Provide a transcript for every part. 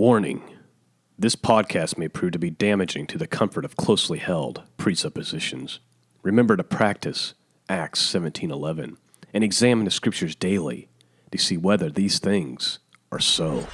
Warning. This podcast may prove to be damaging to the comfort of closely held presuppositions. Remember to practice Acts 17:11 and examine the scriptures daily to see whether these things are so.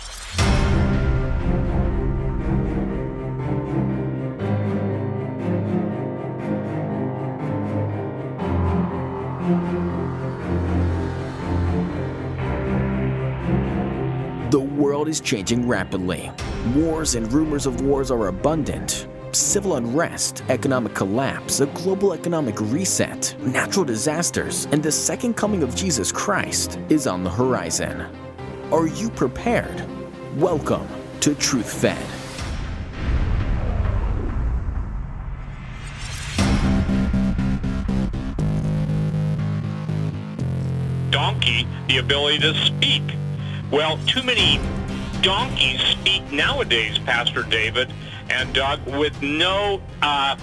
The world is changing rapidly. Wars and rumors of wars are abundant. Civil unrest, economic collapse, a global economic reset, natural disasters, and the second coming of Jesus Christ is on the horizon. Are you prepared? Welcome to Truth Fed. Donkey, the ability to speak. Well, too many donkeys speak nowadays, Pastor David and Doug, with no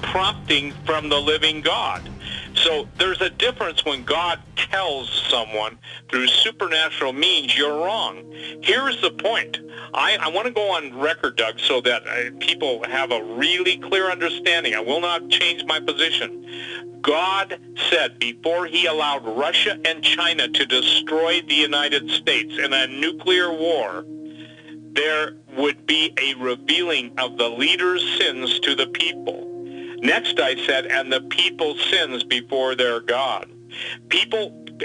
prompting from the living God. So there's a difference when God tells someone through supernatural means you're wrong. Here's the point. I want to go on record, Doug, so that people have a really clear understanding. I will not change my position. God said before he allowed Russia and China to destroy the United States in a nuclear war, there would be a revealing of the leader's sins to the people. Next, I said, and the people's sins before their God.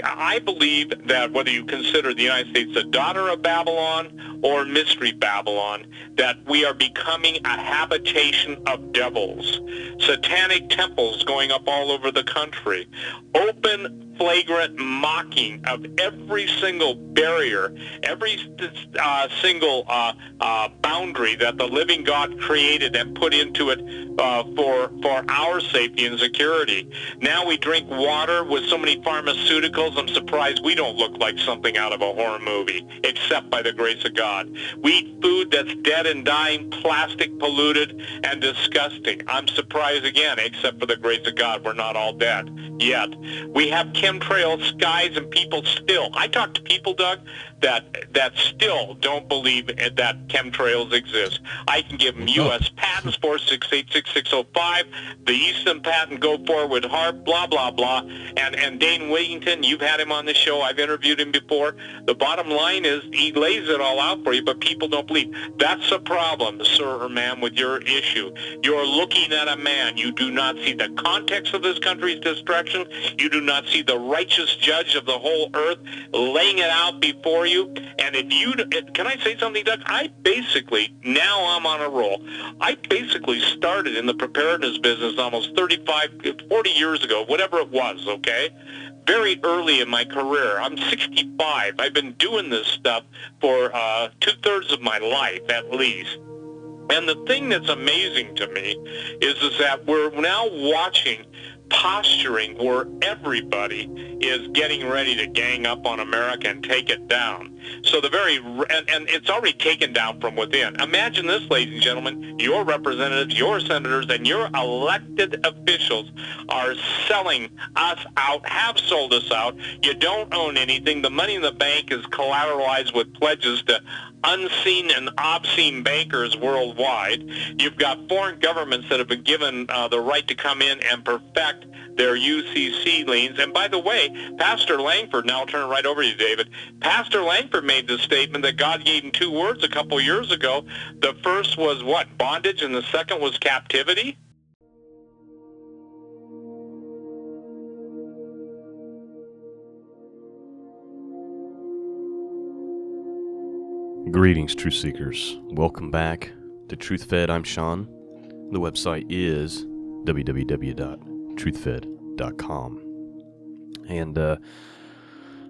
I believe that whether you consider the United States a daughter of Babylon or Mystery Babylon, that we are becoming a habitation of devils. Satanic temples going up all over the country. Open, flagrant mocking of every single barrier, every single boundary that the living God created and put into it for our safety and security. Now we drink water with so many pharmaceuticals, I'm surprised we don't look like something out of a horror movie, except by the grace of God. We eat food that's dead and dying, plastic polluted, and disgusting. I'm surprised again, except for the grace of God, we're not all dead yet. We have chemtrail skies, and people still, I talk to people, Doug, that still don't believe that chemtrails exist. I can give them U.S. patents, 4686605, the Easton patent, go forward hard, blah, blah, blah. And Dane Wigington, you've had him on the show. I've interviewed him before. The bottom line is he lays it all out for you, but people don't believe. That's the problem, sir or ma'am, with your issue. You're looking at a man. You do not see the context of this country's destruction. You do not see the righteous judge of the whole earth laying it out before you. And if you, can I say something, Doug? Now I'm on a roll. I basically started in the preparedness business almost 40 years ago, whatever it was, okay? Very early in my career. I'm 65. I've been doing this stuff for two-thirds of my life, at least. And the thing that's amazing to me is that we're now watching posturing where everybody is getting ready to gang up on America and take it down. So and it's already taken down from within. Imagine this, ladies and gentlemen, your representatives, your senators, and your elected officials are selling us out, have sold us out. You don't own anything. The money in the bank is collateralized with pledges to unseen and obscene bankers worldwide. You've got foreign governments that have been given the right to come in and perfect their UCC liens. And by the way, Pastor Langford, now I'll turn it right over to you, David. Pastor Langford made the statement that God gave him two words a couple years ago. The first was what? Bondage, and the second was captivity? Greetings, truth seekers. Welcome back to Truth Fed. I'm Shawn. The website is www.truthfed.com. And that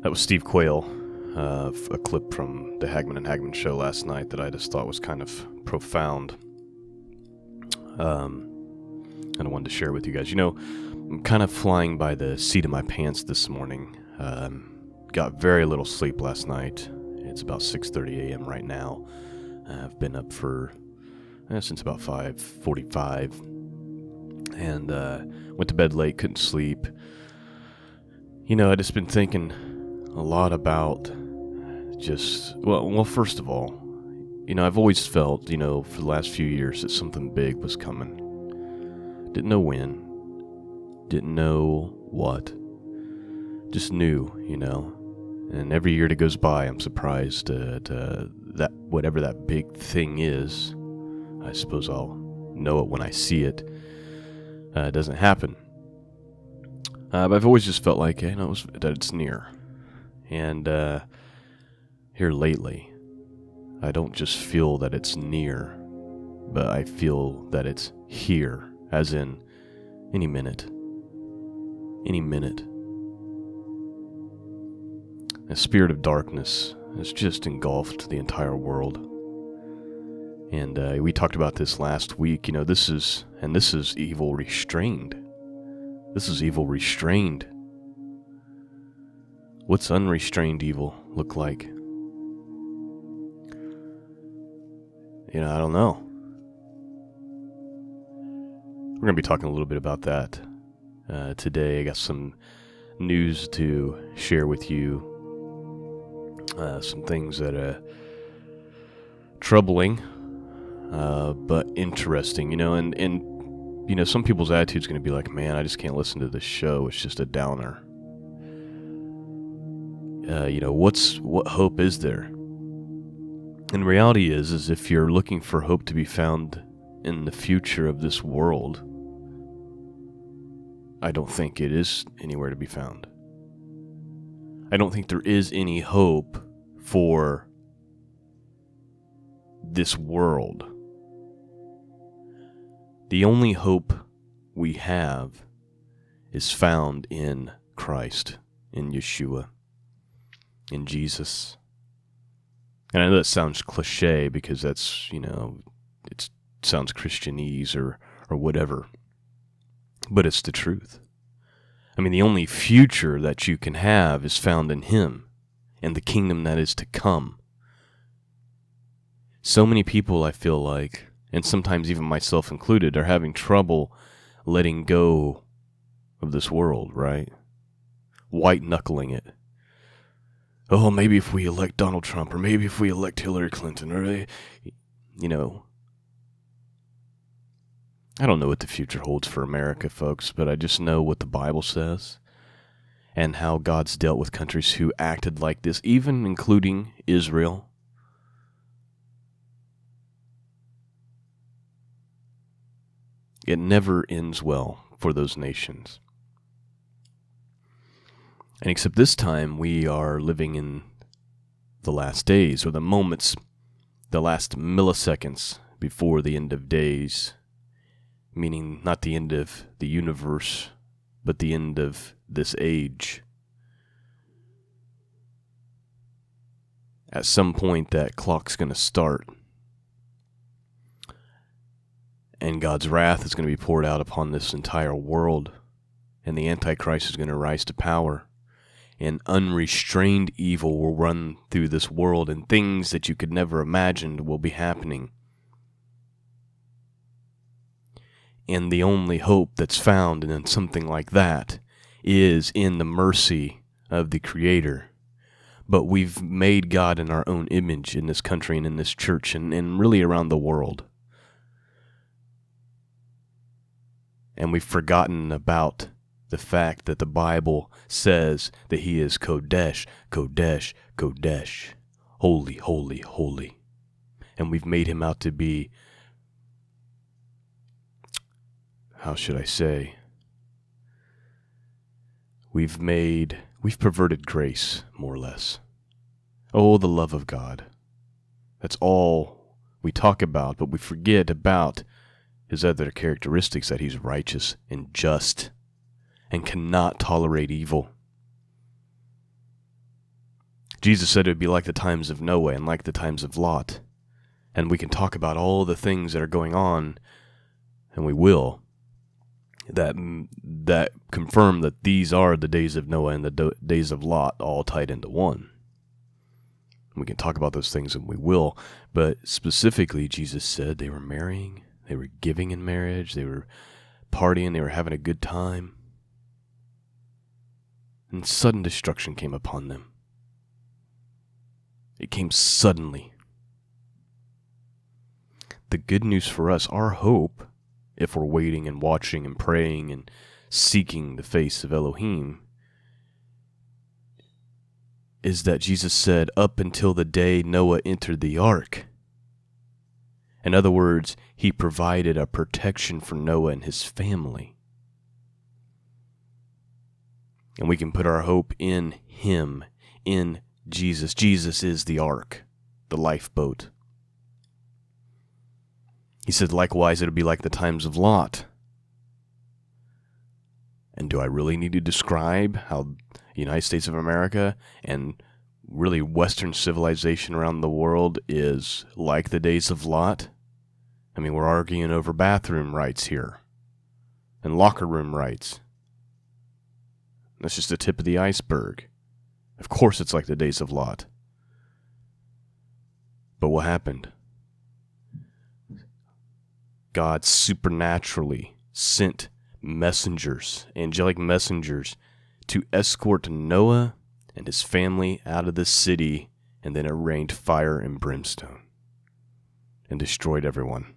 was Steve Quayle, a clip from the Hagman and Hagman show last night that I just thought was kind of profound. And I wanted to share with you guys. You know, I'm kind of flying by the seat of my pants this morning. Got very little sleep last night. It's about 6:30 a.m. right now. I've been up for since about 5:45, and went to bed late, couldn't sleep. You know, I just been thinking a lot about just, well, first of all, I've always felt, for the last few years that something big was coming. Didn't know when, didn't know what, just knew, And every year that goes by, I'm surprised that whatever that big thing is, I suppose I'll know it when I see it. It doesn't happen. But I've always just felt like, that it's near. And here lately, I don't just feel that it's near, but I feel that it's here, as in any minute. Any minute. A spirit of darkness has just engulfed the entire world. And we talked about this last week. This is evil restrained. This is evil restrained. What's unrestrained evil look like? I don't know. We're going to be talking a little bit about that today. I got some news to share with you. Some things that are troubling, but interesting, and some people's attitude's going to be like, man, I just can't listen to this show. It's just a downer. What hope is there? And reality is if you're looking for hope to be found in the future of this world, I don't think it is anywhere to be found. I don't think there is any hope for this world. The only hope we have is found in Christ, in Yeshua, in Jesus. And I know that sounds cliche because that's, it sounds Christianese or whatever. But it's the truth. I mean, the only future that you can have is found in Him and the kingdom that is to come. So many people, I feel like, and sometimes even myself included, are having trouble letting go of this world, right? White-knuckling it. Oh, maybe if we elect Donald Trump, or maybe if we elect Hillary Clinton, or, I don't know what the future holds for America, folks, but I just know what the Bible says and how God's dealt with countries who acted like this, even including Israel. It never ends well for those nations. And except this time, we are living in the last days, or the moments, the last milliseconds before the end of days, meaning not the end of the universe, but the end of this age. At some point, that clock's going to start, and God's wrath is going to be poured out upon this entire world, and the Antichrist is going to rise to power. And unrestrained evil will run through this world, and things that you could never imagine will be happening. And the only hope that's found in something like that is in the mercy of the Creator. But we've made God in our own image in this country and in this church and really around the world. And we've forgotten about the fact that the Bible says that He is Kodesh, Kodesh, Kodesh, holy, holy, holy. And we've made Him out to be, how should I say, we've perverted grace, more or less. Oh, the love of God. That's all we talk about, but we forget about His other characteristics, that He's righteous and just and cannot tolerate evil. Jesus said it would be like the times of Noah and like the times of Lot. And we can talk about all the things that are going on, and we will, that confirm that these are the days of Noah and the days of Lot all tied into one. We can talk about those things, and we will, but specifically Jesus said they were marrying, they were giving in marriage, they were partying, they were having a good time. And sudden destruction came upon them. It came suddenly. the good news for us, our hope, if we're waiting and watching and praying and seeking the face of Elohim, is that Jesus said, up until the day Noah entered the ark. In other words, he provided a protection for Noah and his family. And we can put our hope in him, in Jesus. Jesus is the ark, the lifeboat. He said, likewise, it'll be like the times of Lot. And do I really need to describe how the United States of America and really Western civilization around the world is like the days of Lot? I mean, we're arguing over bathroom rights here and locker room rights. That's just the tip of the iceberg. Of course it's like the days of Lot. But what happened? God supernaturally sent messengers, angelic messengers, to escort Noah and his family out of the city, and then it rained fire and brimstone and destroyed everyone,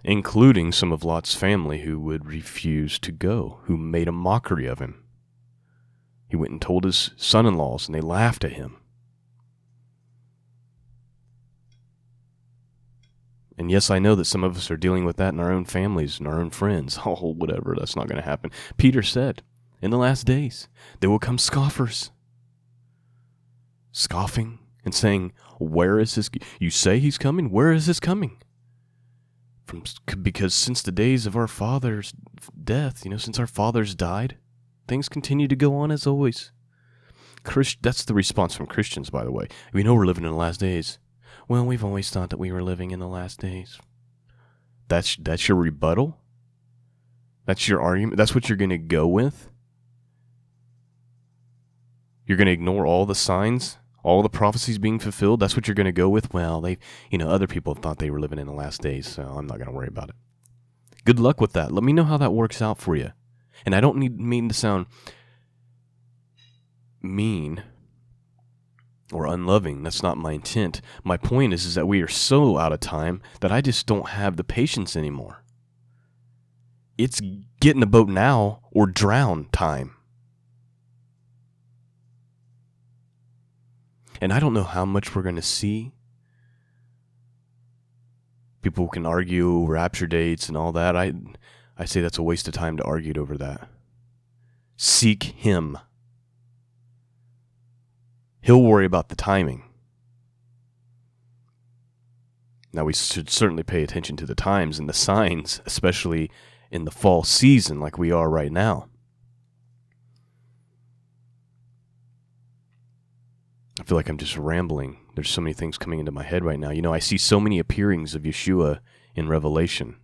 including some of Lot's family who would refuse to go, who made a mockery of him. He went and told his son-in-laws, and they laughed at him. And yes, I know that some of us are dealing with that in our own families and our own friends. Oh, whatever, that's not going to happen. Peter said, in the last days, there will come scoffers. Scoffing and saying, where is this? You say he's coming? Where is this coming? Because since the days of our father's death, since our fathers died, things continue to go on as always. That's the response from Christians, by the way. We know we're living in the last days. Well, we've always thought that we were living in the last days. That's your rebuttal? That's your argument? That's what you're going to go with? You're going to ignore all the signs, all the prophecies being fulfilled? That's what you're going to go with? Well, other people thought they were living in the last days, so I'm not going to worry about it. Good luck with that. Let me know how that works out for you. And I don't mean to sound mean or unloving. That's not my intent. My point is that we are so out of time that I just don't have the patience anymore. It's get in the boat now or drown time. And I don't know how much we're going to see. People can argue rapture dates and all that. I say that's a waste of time to argue over that. Seek him. He'll worry about the timing. Now, we should certainly pay attention to the times and the signs, especially in the fall season like we are right now. I feel like I'm just rambling. There's so many things coming into my head right now. I see so many appearings of Yeshua in Revelation.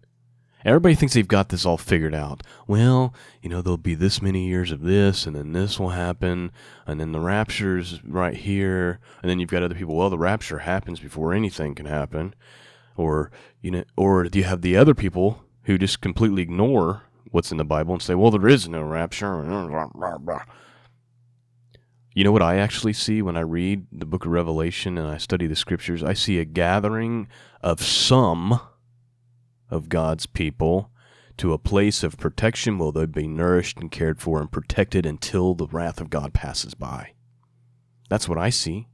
Everybody thinks they've got this all figured out. Well, there'll be this many years of this, and then this will happen, and then the rapture's right here, and then you've got other people, well, the rapture happens before anything can happen. Or do you have the other people who just completely ignore what's in the Bible and say, well, there is no rapture. You know what I actually see when I read the book of Revelation and I study the scriptures? I see a gathering of some of God's people to a place of protection where they'll be nourished and cared for and protected until the wrath of God passes by. That's what I see.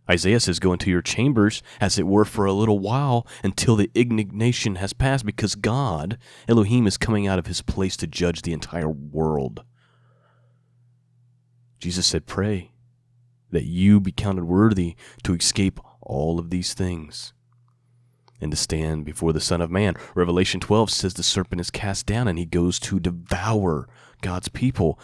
Isaiah says, go into your chambers, as it were, for a little while until the indignation has passed, because God, Elohim, is coming out of his place to judge the entire world. Jesus said, pray that you be counted worthy to escape all of these things and to stand before the Son of Man. Revelation 12 says the serpent is cast down and he goes to devour God's people.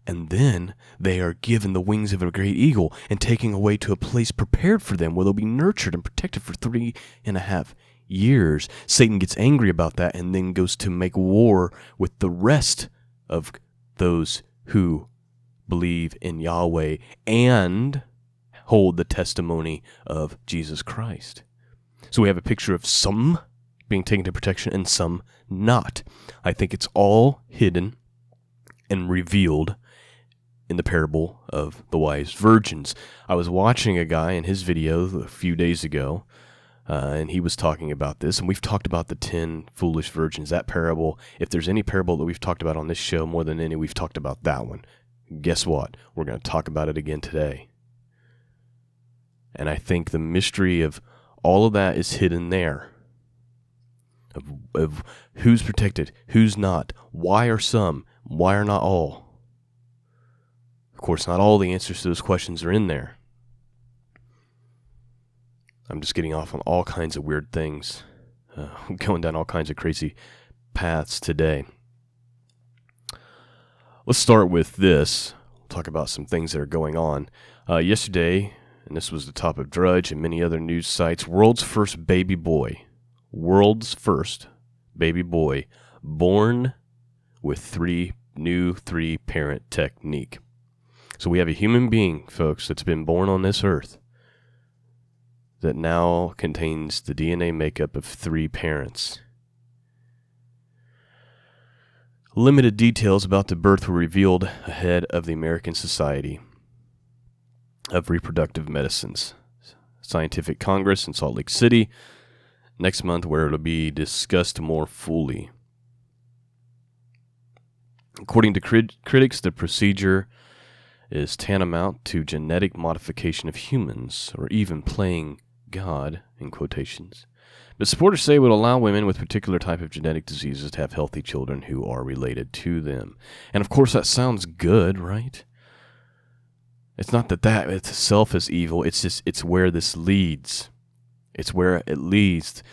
And then they are given the wings of a great eagle and taken away to a place prepared for them where they'll be nurtured and protected for 3.5 years. Satan gets angry about that and then goes to make war with the rest of those who believe in Yahweh and hold the testimony of Jesus Christ. So we have a picture of some being taken to protection and some not. I think it's all hidden and revealed in the parable of the wise virgins. I was watching a guy in his video a few days ago and he was talking about this, and we've talked about the 10 foolish virgins, that parable. If there's any parable that we've talked about on this show more than any, we've talked about that one. Guess what? We're going to talk about it again today. And I think the mystery of all of that is hidden there. Of who's protected, who's not, why are some, why are not all. Of course, not all the answers to those questions are in there. I'm just getting off on all kinds of weird things, going down all kinds of crazy paths today. Let's start with this. We'll talk about some things that are going on. Yesterday, and this was the top of Drudge and many other news sites, world's first baby boy born with three-parent technique. So we have a human being, folks, that's been born on this earth that now contains the DNA makeup of 3 parents. Limited details about the birth were revealed ahead of the American Society of Reproductive Medicine's Scientific Congress in Salt Lake City next month, where it'll be discussed more fully. According to critics, the procedure is tantamount to genetic modification of humans, or even playing God, in quotations. But supporters say it would allow women with particular type of genetic diseases to have healthy children who are related to them. And of course that sounds good, right? It's not that itself is evil, it's where this leads. It's where it leads.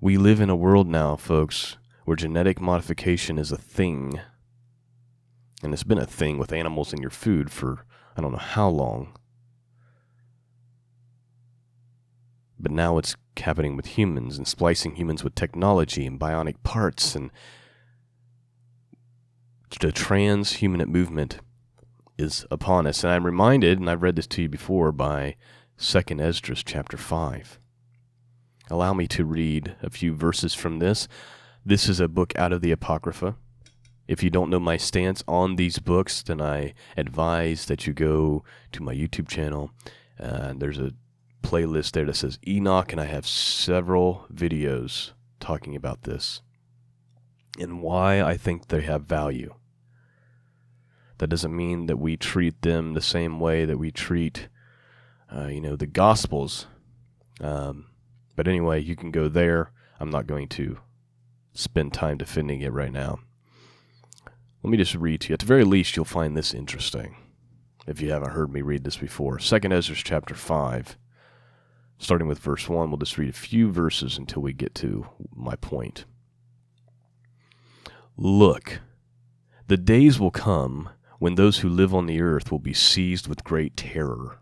We live in a world now, folks, where genetic modification is a thing. And it's been a thing with animals in your food for I don't know how long. But now it's happening with humans and splicing humans with technology and bionic parts, and the transhuman movement is upon us. And I'm reminded, and I've read this to you before, by 2 Esdras chapter 5. Allow me to read a few verses from this. This is a book out of the Apocrypha. If you don't know my stance on these books, then I advise that you go to my YouTube channel. There's a playlist there that says Enoch, and I have several videos talking about this and why I think they have value. That doesn't mean that we treat them the same way that we treat, the Gospels. But anyway, you can go there. I'm not going to spend time defending it right now. Let me just read to you. At the very least, you'll find this interesting, if you haven't heard me read this before. 2 Esdras chapter 5, starting with verse 1. We'll just read a few verses until we get to my point. Look, the days will come when those who live on the earth will be seized with great terror.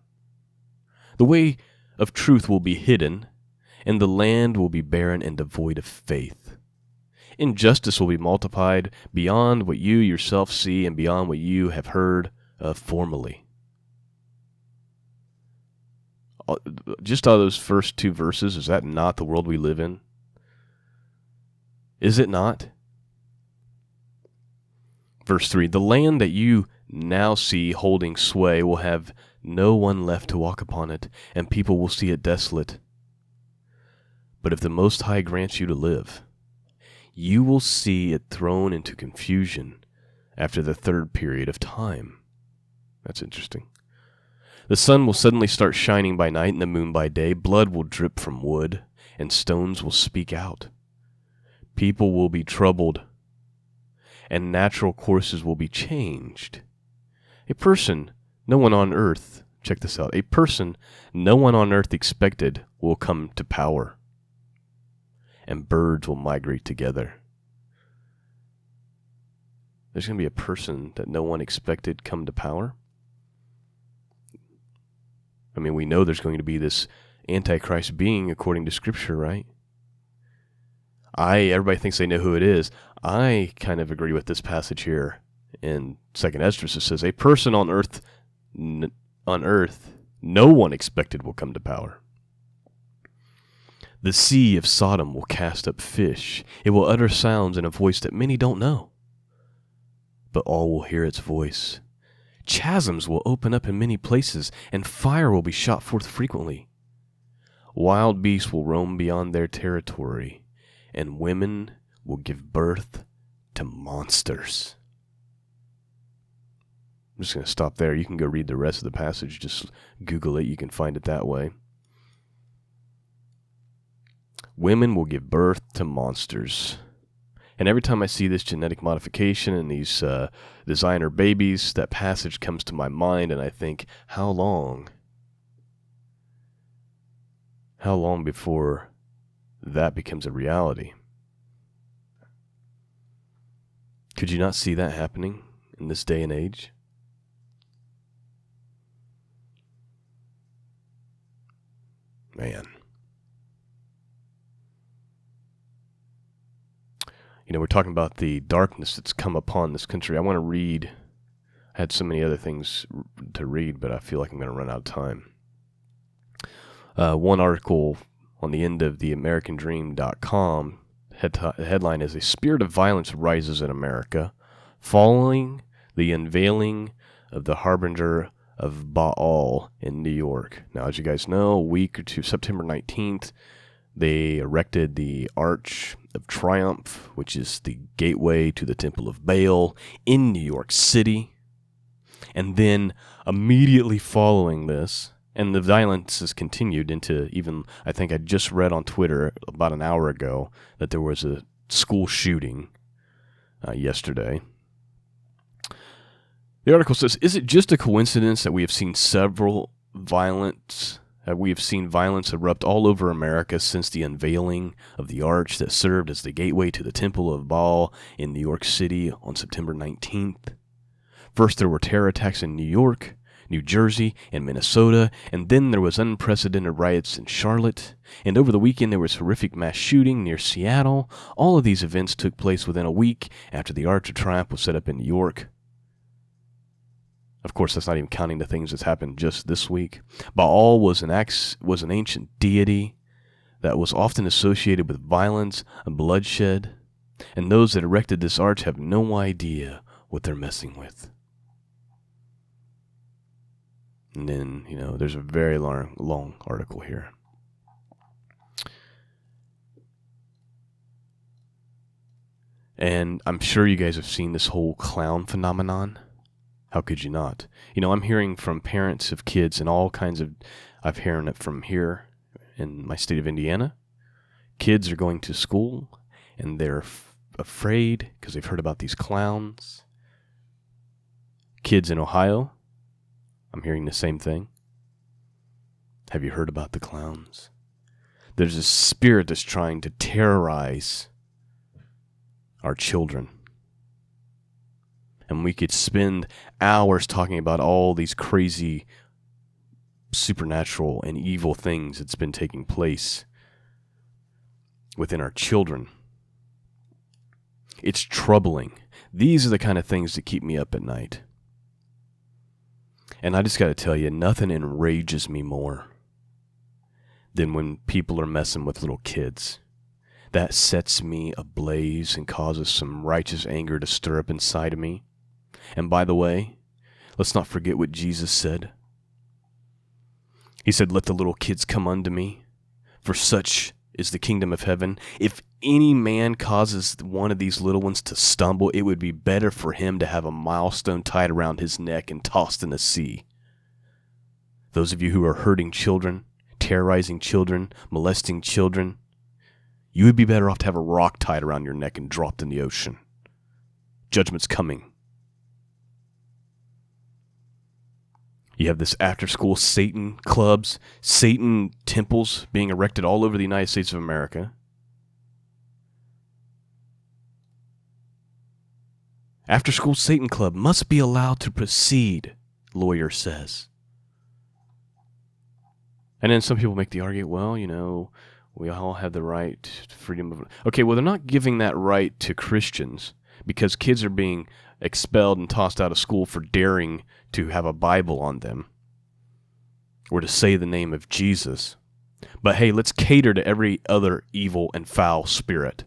The way of truth will be hidden, and the land will be barren and devoid of faith. Injustice will be multiplied beyond what you yourself see and beyond what you have heard of formerly. Just out of those first 2 verses, is that not the world we live in? Is it not? Verse 3, the land that you now see holding sway will have no one left to walk upon it, and people will see it desolate. But if the Most High grants you to live, you will see it thrown into confusion after the 3rd period of time. That's interesting. The sun will suddenly start shining by night and the moon by day. Blood will drip from wood, and stones will speak out. People will be troubled, and natural courses will be changed. A person no one on earth, check this out, a person no one on earth expected will come to power, and birds will migrate together. There's going to be a person that no one expected come to power. I mean, we know there's going to be this Antichrist being according to Scripture, right? Everybody thinks they know who it is. I kind of agree with this passage here in 2 Esdras. It says, a person on earth, no one expected will come to power. The sea of Sodom will cast up fish. It will utter sounds in a voice that many don't know, but all will hear its voice. Chasms will open up in many places, and fire will be shot forth frequently. Wild beasts will roam beyond their territory, and women will give birth to monsters. I'm just going to stop there. You can go read the rest of the passage. Just Google it. You can find it that way. Women will give birth to monsters. And every time I see this genetic modification and these designer babies, that passage comes to my mind, and I think, how long? How long before that becomes a reality? Could you not see that happening in this day and age? Man. You know, we're talking about the darkness that's come upon this country. I want to read. I had so many other things to read, but I feel like I'm going to run out of time. One article on the end of theamericandream.com, headline is, "A spirit of violence rises in America, following the unveiling of the harbinger of Baal in New York." Now, as you guys know, a week or two, September 19th, they erected the Arch of Triumph, which is the gateway to the Temple of Baal in New York City. And then immediately following this, and the violence has continued into even, I think I just read on Twitter about an hour ago that there was a school shooting yesterday. The article says, "Is it just a coincidence that we have seen violence erupt all over America since the unveiling of the arch that served as the gateway to the Temple of Baal in New York City on September 19th? First, there were terror attacks in New York, New Jersey, and Minnesota, and then there was unprecedented riots in Charlotte, and over the weekend there was horrific mass shooting near Seattle. All of these events took place within a week after the Arch of Triumph was set up in New York." Of course, that's not even counting the things that's happened just this week. Baal was an ancient deity that was often associated with violence and bloodshed, and those that erected this arch have no idea what they're messing with. And then, there's a very long article here. And I'm sure you guys have seen this whole clown phenomenon. How could you not? I'm hearing from parents of kids and all kinds of, I've heard it from here in my state of Indiana. Kids are going to school and they're afraid because they've heard about these clowns. Kids in Ohio, I'm hearing the same thing. Have you heard about the clowns? There's a spirit that's trying to terrorize our children. And we could spend hours talking about all these crazy supernatural and evil things that's been taking place within our children. It's troubling. These are the kind of things that keep me up at night. And I just got to tell you, nothing enrages me more than when people are messing with little kids. That sets me ablaze and causes some righteous anger to stir up inside of me. And by the way, let's not forget what Jesus said. He said, "Let the little kids come unto me, for such is the kingdom of heaven. If any man causes one of these little ones to stumble, it would be better for him to have a milestone tied around his neck and tossed in the sea." Those of you who are hurting children, terrorizing children, molesting children, you would be better off to have a rock tied around your neck and dropped in the ocean. Judgment's coming. You have this after-school Satan clubs, Satan temples being erected all over the United States of America. After-school Satan club must be allowed to proceed, lawyer says. And then some people make the argument, well, we all have the right to freedom of... Okay, well, they're not giving that right to Christians because kids are being expelled and tossed out of school for daring to have a Bible on them or to say the name of Jesus. But hey, let's cater to every other evil and foul spirit.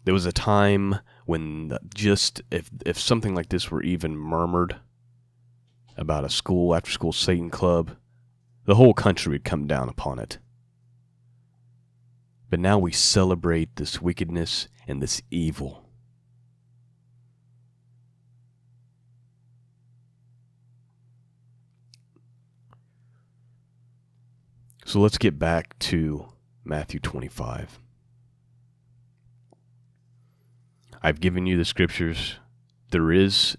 There was a time when just if something like this were even murmured about a school, after-school Satan club, the whole country would come down upon it. But now we celebrate this wickedness and this evil. So let's get back to Matthew 25. I've given you the scriptures. There is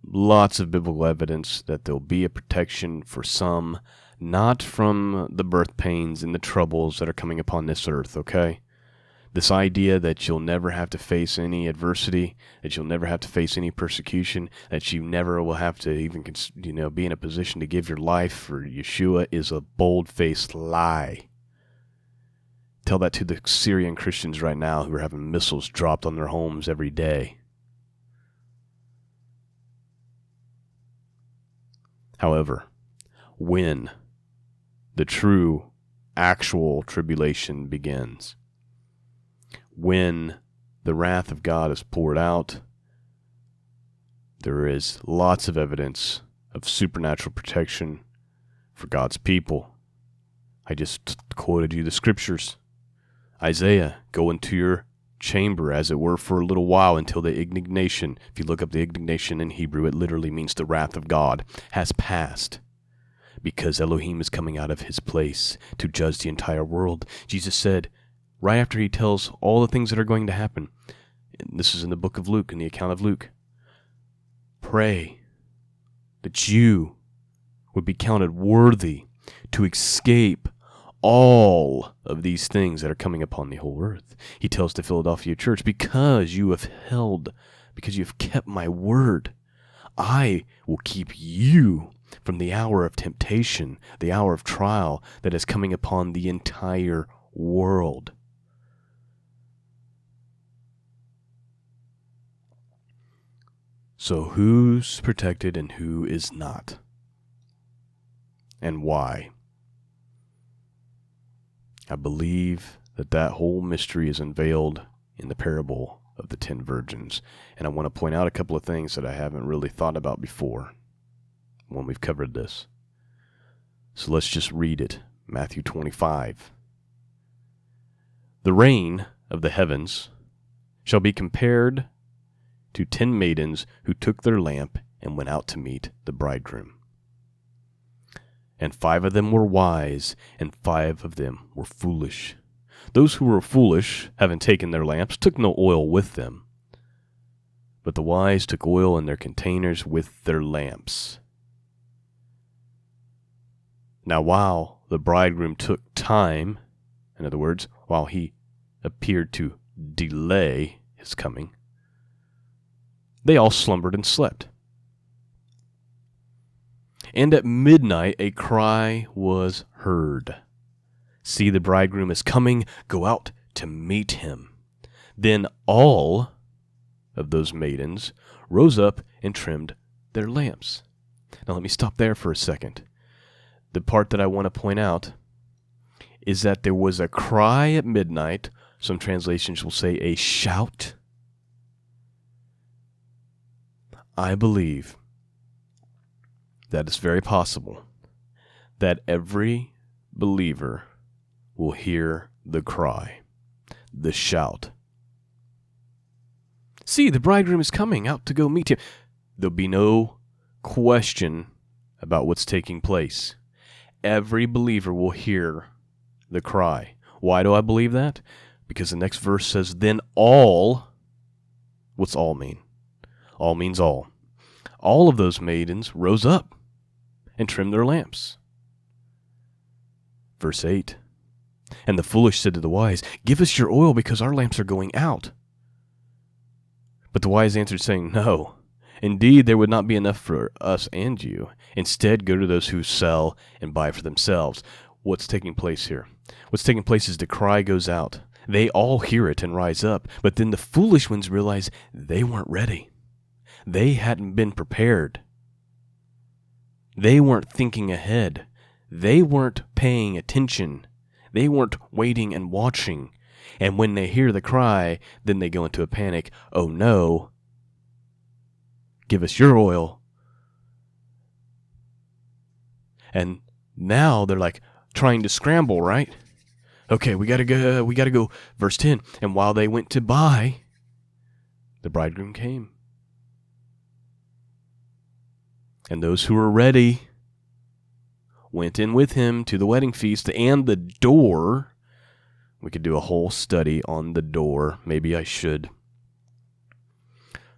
lots of biblical evidence that there'll be a protection for some, not from the birth pains and the troubles that are coming upon this earth, okay? This idea that you'll never have to face any adversity, that you'll never have to face any persecution, that you never will have to even, be in a position to give your life for Yeshua is a bold-faced lie. Tell that to the Syrian Christians right now who are having missiles dropped on their homes every day. However, when the true, actual tribulation begins, when the wrath of God is poured out, there is lots of evidence of supernatural protection for God's people. I just quoted you the scriptures. Isaiah, go into your chamber, as it were, for a little while until the indignation, if you look up the indignation in Hebrew, it literally means the wrath of God, has passed. Because Elohim is coming out of his place to judge the entire world. Jesus said, right after he tells all the things that are going to happen, and this is in the book of Luke, in the account of Luke, pray that you would be counted worthy to escape all of these things that are coming upon the whole earth. He tells the Philadelphia church, because you have kept my word, I will keep you from the hour of temptation, the hour of trial that is coming upon the entire world. So who's protected and who is not? And why? I believe that whole mystery is unveiled in the parable of the 10 virgins. And I want to point out a couple of things that I haven't really thought about before when we've covered this. So let's just read it. Matthew 25. The reign of the heavens shall be compared to 10 maidens who took their lamp and went out to meet the bridegroom. And 5 of them were wise, and 5 of them were foolish. Those who were foolish, having taken their lamps, took no oil with them. But the wise took oil in their containers with their lamps. Now while the bridegroom took time, in other words, while he appeared to delay his coming, they all slumbered and slept. And at midnight a cry was heard. See, the bridegroom is coming, go out to meet him. Then all of those maidens rose up and trimmed their lamps. Now let me stop there for a second. The part that I want to point out is that there was a cry at midnight. Some translations will say a shout. I believe that it's very possible that every believer will hear the cry, the shout. See, the bridegroom is coming out to go meet him. There'll be no question about what's taking place. Every believer will hear the cry. Why do I believe that? Because the next verse says, then all, what's all mean? All means all. All of those maidens rose up and trimmed their lamps. Verse 8. And the foolish said to the wise, give us your oil because our lamps are going out. But the wise answered, saying, no, indeed there would not be enough for us and you. Instead, go to those who sell and buy for themselves. What's taking place here? What's taking place is the cry goes out. They all hear it and rise up. But then the foolish ones realize they weren't ready. They hadn't been prepared. They weren't thinking ahead. They weren't paying attention. They weren't waiting and watching. And when they hear the cry, then they go into a panic. Oh no. Give us your oil. And Now they're like trying to scramble, right? Okay, we gotta go. Verse 10, and while they went to buy, the bridegroom came. And those who were ready went in with him to the wedding feast, and the door, we could do a whole study on the door. Maybe I should.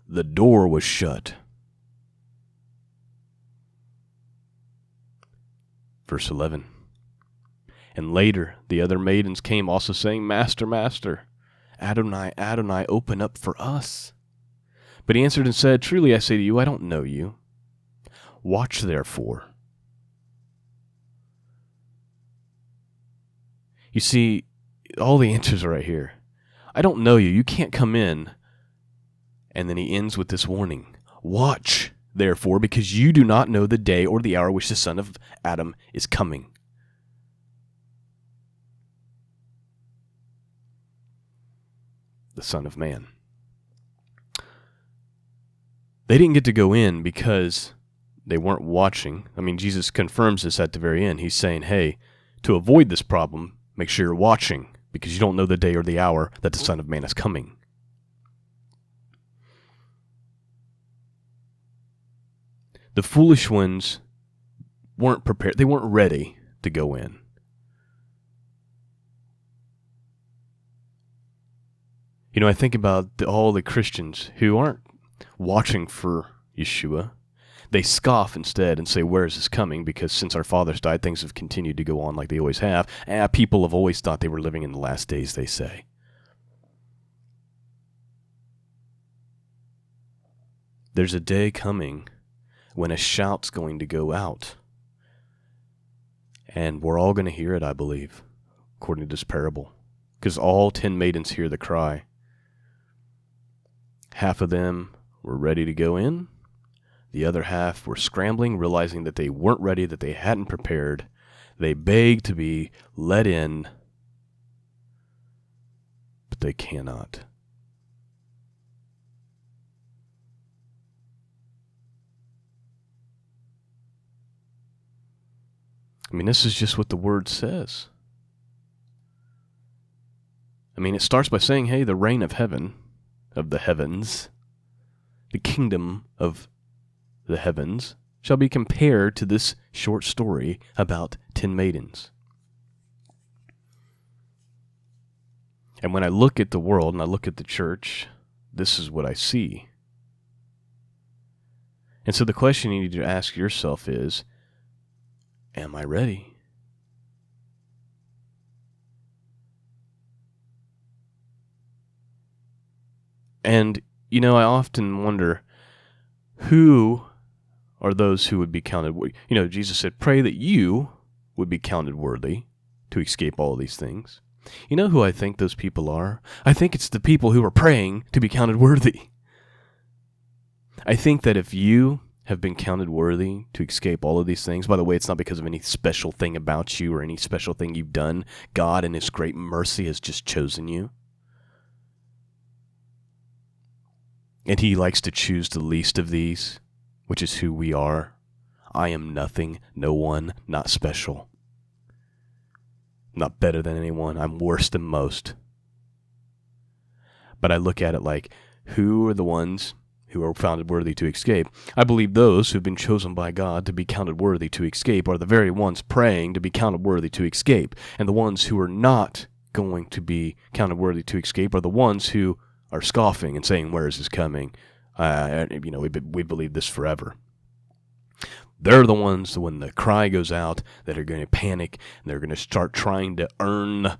The door was shut. Verse 11. And later the other maidens came also saying, Master, Master, Adonai, Adonai, open up for us. But he answered and said, Truly I say to you, I don't know you. Watch therefore. You see, all the answers are right here. I don't know you. You can't come in. And then he ends with this warning. Watch, therefore, because you do not know the day or the hour which the Son of Adam is coming. The Son of Man. They didn't get to go in because they weren't watching. I mean, Jesus confirms this at the very end. He's saying, hey, to avoid this problem, make sure you're watching, because you don't know the day or the hour that the Son of Man is coming. The foolish ones weren't prepared. They weren't ready to go in. You know, I think about all the Christians who aren't watching for Yeshua. They scoff instead and say, where is this coming? Because since our fathers died, things have continued to go on like they always have. People have always thought they were living in the last days, they say. There's a day coming when a shout's going to go out. And we're all going to hear it, I believe, according to this parable. Because all 10 maidens hear the cry. Half of them were ready to go in. The other half were scrambling, realizing that they weren't ready, that they hadn't prepared. They begged to be let in, but they cannot. I mean, this is just what the Word says. I mean, it starts by saying, hey, the reign of heaven, of the heavens, the kingdom of the heavens, shall be compared to this short story about 10 maidens. And when I look at the world and I look at the church, this is what I see. And so the question you need to ask yourself is, am I ready? And, you know, I often wonder, who are those who would be counted? You know, Jesus said, pray that you would be counted worthy to escape all of these things. You know who I think those people are? I think it's the people who are praying to be counted worthy. I think that if you have been counted worthy to escape all of these things, by the way, it's not because of any special thing about you or any special thing you've done. God in His great mercy has just chosen you. And He likes to choose the least of these, which is who we are. I am nothing, no one, not special. Not better than anyone. I'm worse than most. But I look at it like, who are the ones who are counted worthy to escape? I believe those who have been chosen by God to be counted worthy to escape are the very ones praying to be counted worthy to escape. And the ones who are not going to be counted worthy to escape are the ones who are scoffing and saying, where is this coming? We believe this forever. They're the ones, when the cry goes out, that are going to panic, and they're going to start trying to earn,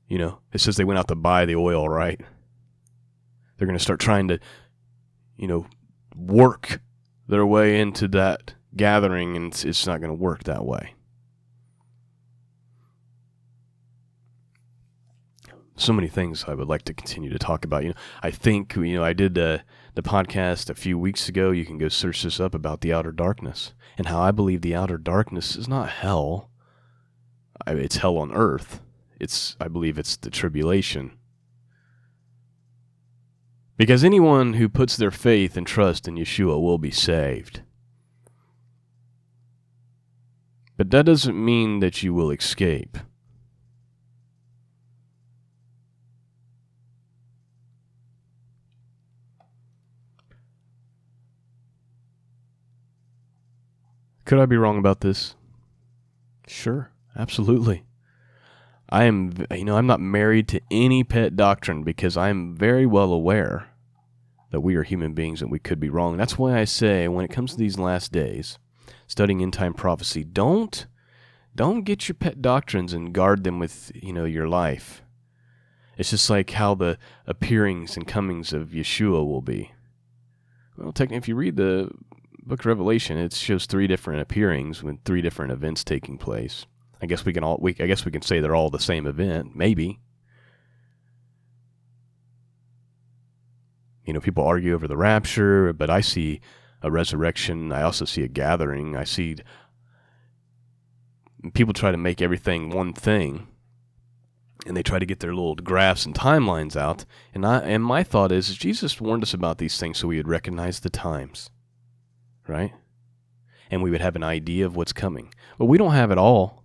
it says they went out to buy the oil, right? They're going to start trying to, work their way into that gathering, and it's not going to work that way. So many things I would like to continue to talk about. I think, I did the podcast a few weeks ago. You can go search this up about the outer darkness and how I believe the outer darkness is not hell. It's hell on earth. I believe it's the tribulation. Because anyone who puts their faith and trust in Yeshua will be saved. But that doesn't mean that you will escape. Could I be wrong about this? Sure, absolutely. I'm not married to any pet doctrine because I'm very well aware that we are human beings and we could be wrong. That's why I say when it comes to these last days, studying end-time prophecy, don't get your pet doctrines and guard them with, your life. It's just like how the appearings and comings of Yeshua will be. Well, technically, if you read the book of Revelation, it shows 3 different appearings with 3 different events taking place. I guess we can say they're all the same event, maybe. People argue over the rapture, but I see a resurrection. I also see a gathering. I see people try to make everything one thing, and they try to get their little graphs and timelines out. And my thought is Jesus warned us about these things so we would recognize the times, right? And we would have an idea of what's coming. But we don't have it all.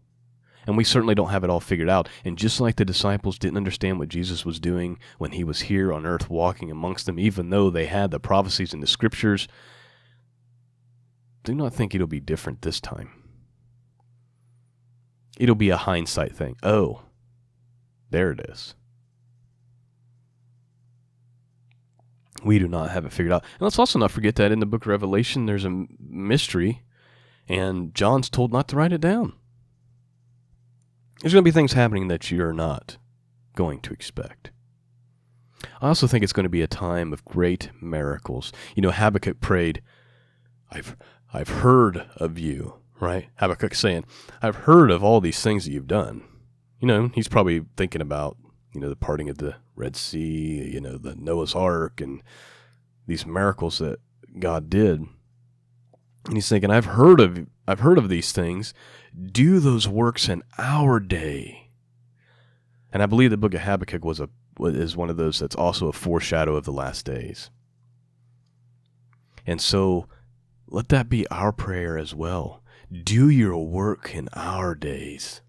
And we certainly don't have it all figured out. And just like the disciples didn't understand what Jesus was doing when he was here on earth walking amongst them, even though they had the prophecies in the scriptures, do not think it'll be different this time. It'll be a hindsight thing. Oh, there it is. We do not have it figured out. And let's also not forget that in the book of Revelation, there's a mystery, and John's told not to write it down. There's going to be things happening that you're not going to expect. I also think it's going to be a time of great miracles. Habakkuk prayed, I've heard of you, right? Habakkuk saying, I've heard of all these things that you've done. He's probably thinking about, the parting of the Red Sea, the Noah's Ark, and these miracles that God did. And he's thinking, I've heard of these things. Do those works in our day. And I believe the book of Habakkuk is one of those that's also a foreshadow of the last days. And so let that be our prayer as well. Do your work in our days.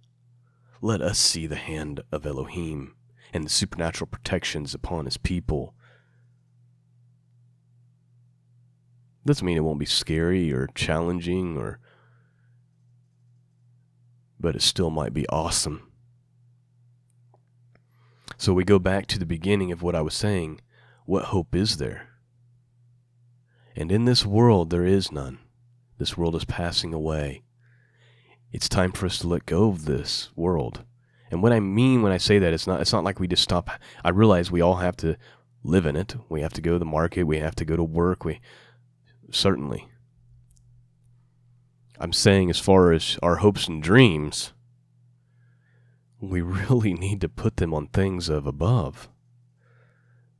Let us see the hand of Elohim and the supernatural protections upon his people. Doesn't mean it won't be scary or challenging, but it still might be awesome. So we go back to the beginning of what I was saying. What hope is there? And in this world, there is none. This world is passing away. It's time for us to let go of this world. And what I mean when I say that, it's not like we just stop. I realize we all have to live in it. We have to go to the market. We have to go to work. Certainly. I'm saying as far as our hopes and dreams, we really need to put them on things of above.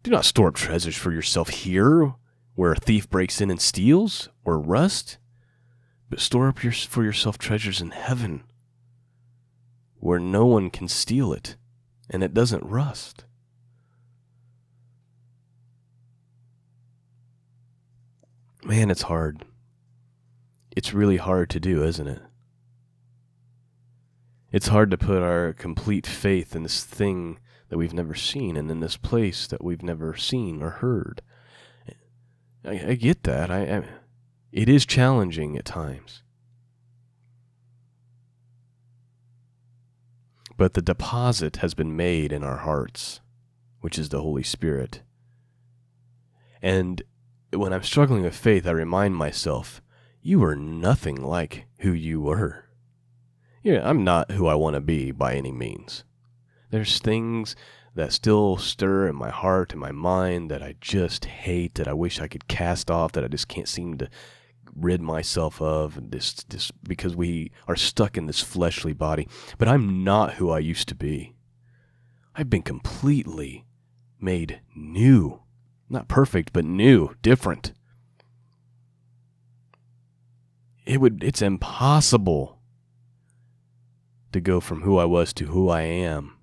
Do not store up treasures for yourself here, where a thief breaks in and steals, or rust, but store up for yourself treasures in heaven, where no one can steal it, and it doesn't rust. Man, it's hard. It's really hard to do, isn't it? It's hard to put our complete faith in this thing that we've never seen and in this place that we've never seen or heard. I get that. It is challenging at times. But the deposit has been made in our hearts, which is the Holy Spirit. And when I'm struggling with faith, I remind myself, you are nothing like who you were. Yeah, I'm not who I want to be by any means. There's things that still stir in my heart and my mind that I just hate, that I wish I could cast off, that I just can't seem to rid myself of, and this because we are stuck in this fleshly body. But I'm not who I used to be. I've been completely made new. Not perfect, but new, different. It's impossible to go from who I was to who I am,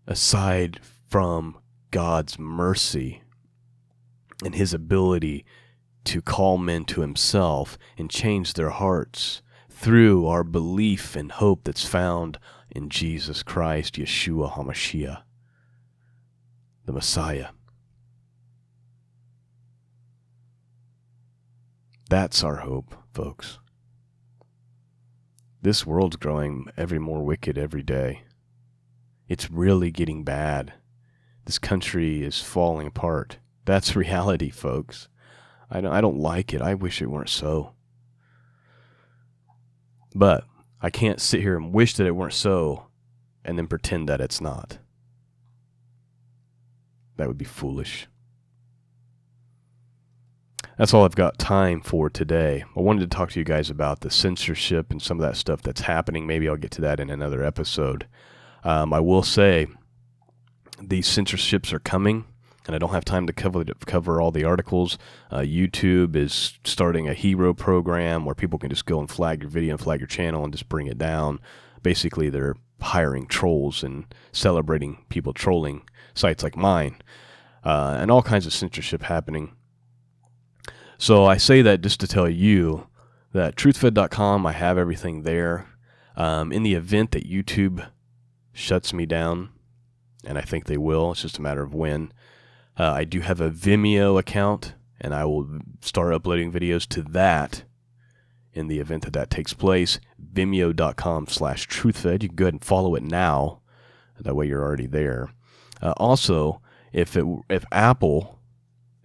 aside from God's mercy and his ability to call men to himself and change their hearts through our belief and hope that's found in Jesus Christ, Yeshua HaMashiach, the Messiah. That's our hope, folks. This world's growing ever more wicked every day. It's really getting bad. This country is falling apart. That's reality, folks. I don't like it. I wish it weren't so. But I can't sit here and wish that it weren't so and then pretend that it's not. That would be foolish. That's all I've got time for today. I wanted to talk to you guys about the censorship and some of that stuff that's happening. Maybe I'll get to that in another episode. I will say these censorships are coming, and I don't have time to cover all the articles. YouTube is starting a hero program where people can just go and flag your video and flag your channel and just bring it down. Basically, they're hiring trolls and celebrating people trolling sites like mine, and all kinds of censorship happening. So I say that just to tell you that truthfed.com, I have everything there. In the event that YouTube shuts me down, and I think they will, it's just a matter of when, I do have a Vimeo account, and I will start uploading videos to that in the event that that takes place. Vimeo.com/truthfed. You can go ahead and follow it now. That way you're already there. Also, if Apple...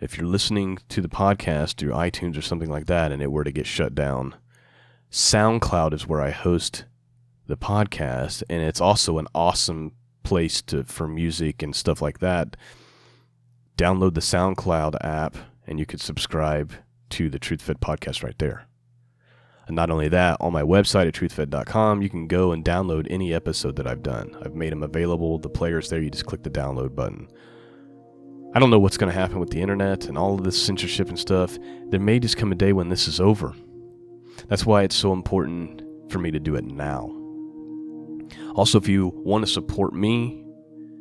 If you're listening to the podcast through iTunes or something like that and it were to get shut down, SoundCloud is where I host the podcast, and it's also an awesome place for music and stuff like that. Download the SoundCloud app, and you could subscribe to the TruthFed podcast right there. And not only that, on my website at truthfed.com, you can go and download any episode that I've done. I've made them available. The player's there. You just click the download button. I don't know what's going to happen with the internet and all of this censorship and stuff. There may just come a day when this is over. That's why it's so important for me to do it now. Also, if you want to support me,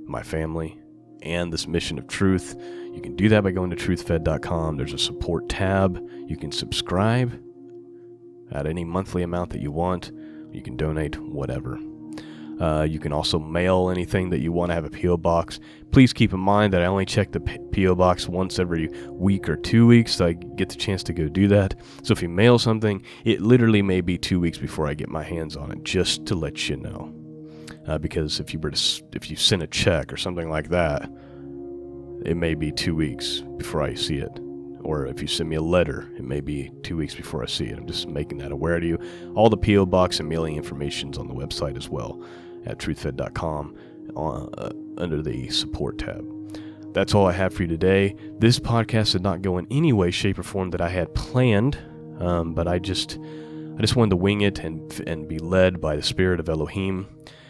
my family, and this mission of truth, you can do that by going to truthfed.com. There's a support tab. You can subscribe at any monthly amount that you want. You can donate whatever. You can also mail anything that you want to have a P.O. box. Please keep in mind that I only check the P.O. box once every week or 2 weeks, so I get the chance to go do that. So if you mail something, it literally may be 2 weeks before I get my hands on it, just to let you know. Because if you send a check or something like that, it may be 2 weeks before I see it. Or if you send me a letter, it may be 2 weeks before I see it. I'm just making that aware to you. All the P.O. box and mailing information's on the website as well at truthfed.com under the support tab. That's all I have for you today. This podcast did not go in any way, shape, or form that I had planned, but I just wanted to wing it and be led by the Spirit of Elohim.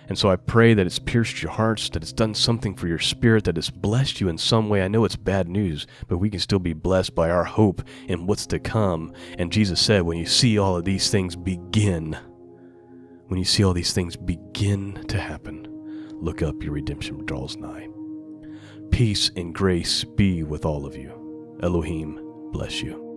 And so I pray that it's pierced your hearts, that it's done something for your spirit, that it's blessed you in some way. I know it's bad news, but we can still be blessed by our hope in what's to come. And Jesus said, when you see all of these things begin to happen, look up, your redemption draws nigh. Peace and grace be with all of you. Elohim bless you.